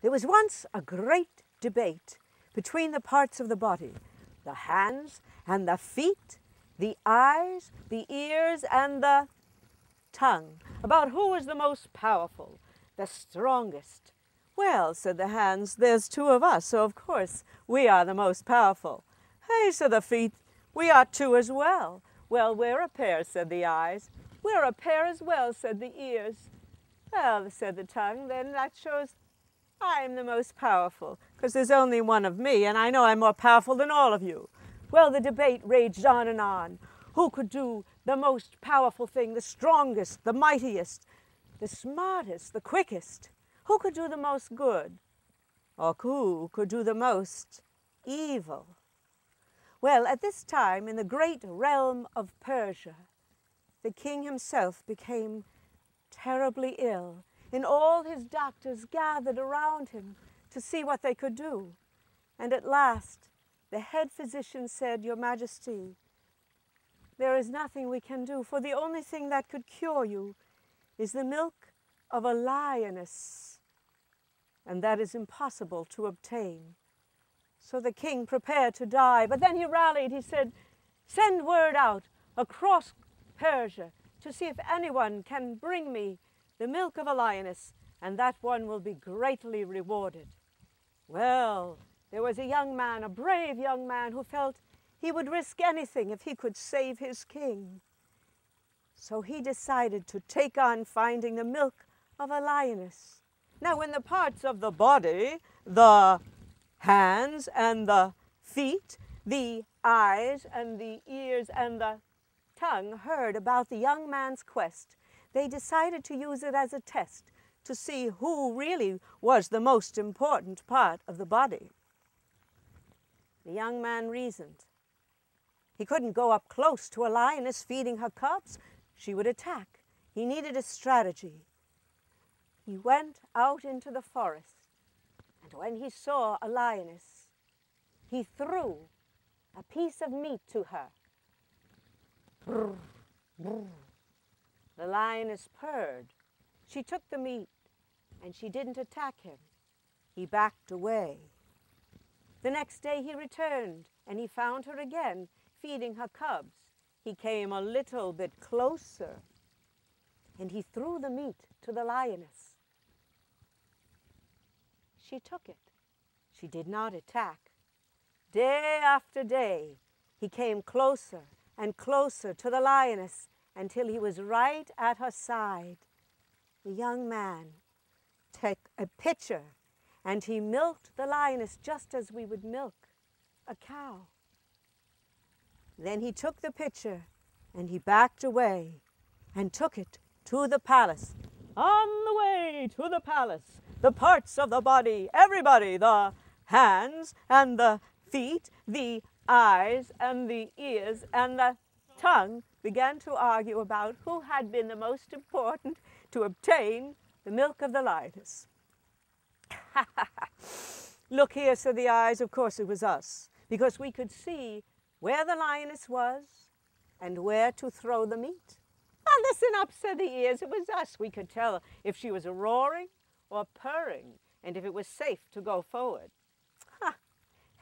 There was once a great debate between the parts of the body, the hands and the feet, the eyes, the ears, and the tongue, about who was the most powerful, the strongest. Well, said the hands, there's two of us, so of course we are the most powerful. Hey, said the feet, we are two as well. Well, we're a pair, said the eyes. We're a pair as well, said the ears. Well, said the tongue, then that shows I'm the most powerful, because there's only one of me, and I know I'm more powerful than all of you. Well, the debate raged on and on. Who could do the most powerful thing, the strongest, the mightiest, the smartest, the quickest? Who could do the most good? Or who could do the most evil? Well, at this time, in the great realm of Persia, the king himself became terribly ill, and all his doctors gathered around him to see what they could do. And at last, the head physician said, Your Majesty, there is nothing we can do, for the only thing that could cure you is the milk of a lioness, and that is impossible to obtain. So the king prepared to die, but then he rallied. He said, send word out across Persia to see if anyone can bring me the milk of a lioness, and that one will be greatly rewarded. Well, there was a young man, a brave young man, who felt he would risk anything if he could save his king. So he decided to take on finding the milk of a lioness. Now, when the parts of the body, the hands and the feet, the eyes and the ears and the tongue heard about the young man's quest, they decided to use it as a test to see who really was the most important part of the body. The young man reasoned. He couldn't go up close to a lioness feeding her cubs. She would attack. He needed a strategy. He went out into the forest, and when he saw a lioness, he threw a piece of meat to her. Brr, brr. The lioness purred. She took the meat, and she didn't attack him. He backed away. The next day he returned, and he found her again, feeding her cubs. He came a little bit closer, and he threw the meat to the lioness. She took it. She did not attack. Day after day, he came closer and closer to the lioness until he was right at her side. The young man took a pitcher, and he milked the lioness just as we would milk a cow. Then he took the pitcher, and he backed away and took it to the palace. On the way to the palace, the parts of the body, everybody, the hands and the feet, the eyes and the ears and the tongue, began to argue about who had been the most important to obtain the milk of the lioness. Look here, said the eyes, of course it was us, because we could see where the lioness was and where to throw the meat. Ah, listen up, said the ears, it was us. We could tell if she was roaring or purring, and if it was safe to go forward. Ha!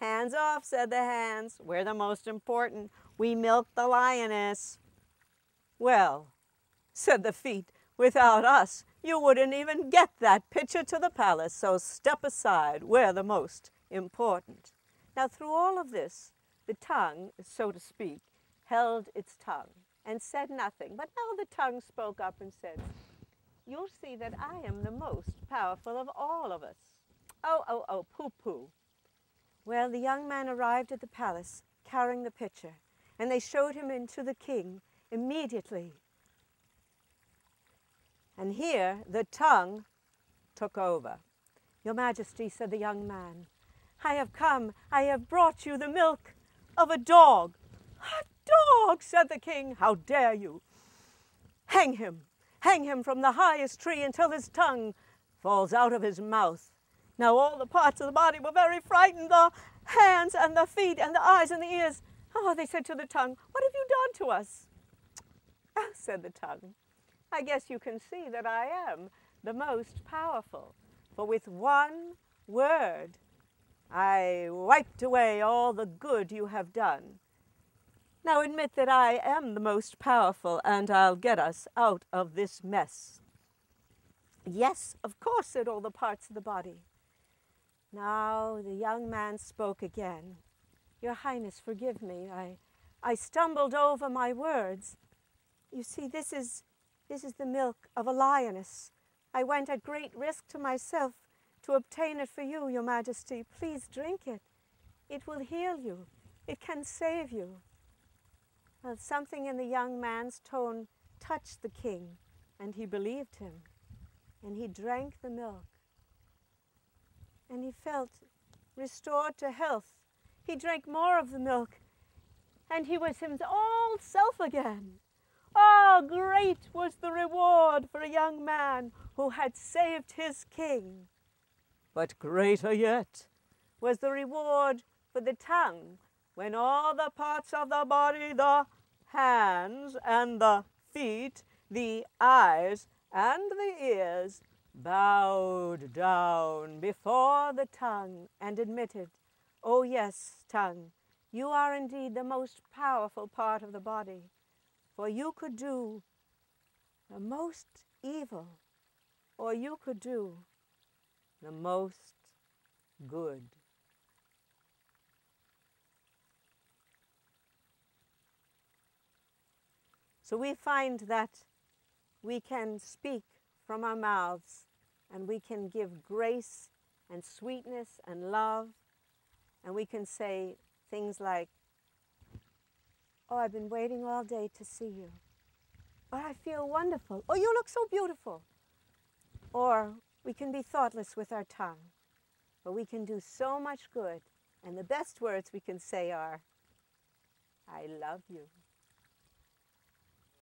Hands off, said the hands. We're the most important. We milked the lioness. Well, said the feet, without us, you wouldn't even get that pitcher to the palace, so step aside. We're the most important. Now, through all of this, the tongue, so to speak, held its tongue and said nothing. But now the tongue spoke up and said, you'll see that I am the most powerful of all of us. Oh, pooh-pooh. Well, the young man arrived at the palace carrying the pitcher, and they showed him into the king immediately. And here the tongue took over. Your Majesty, said the young man, I have come, I have brought you the milk of a dog. A dog, said the king, how dare you? Hang him from the highest tree until his tongue falls out of his mouth. Now all the parts of the body were very frightened, the hands and the feet and the eyes and the ears. Oh, they said to the tongue, what have you done to us? Oh, said the tongue, I guess you can see that I am the most powerful. For with one word. I wiped away all the good you have done. Now admit that I am the most powerful, and I'll get us out of this mess. Yes, of course, said all the parts of the body. Now the young man spoke again. Your Highness, forgive me. I stumbled over my words. You see, this is the milk of a lioness. I went at great risk to myself to obtain it for you, Your Majesty. Please drink it. It will heal you. It can save you. Well, something in the young man's tone touched the king, and he believed him. And he drank the milk. And he felt restored to health. He drank more of the milk, and he was his old self again. Oh, great was the reward for a young man who had saved his king. But greater yet was the reward for the tongue when all the parts of the body, the hands and the feet, the eyes and the ears, bowed down before the tongue and admitted, oh yes, tongue, you are indeed the most powerful part of the body, for you could do the most evil, or you could do the most good. So we find that we can speak from our mouths, and we can give grace and sweetness and love, and we can say things like, oh, I've been waiting all day to see you. Or I feel wonderful. Oh, you look so beautiful. Or we can be thoughtless with our tongue, but we can do so much good. And the best words we can say are, I love you.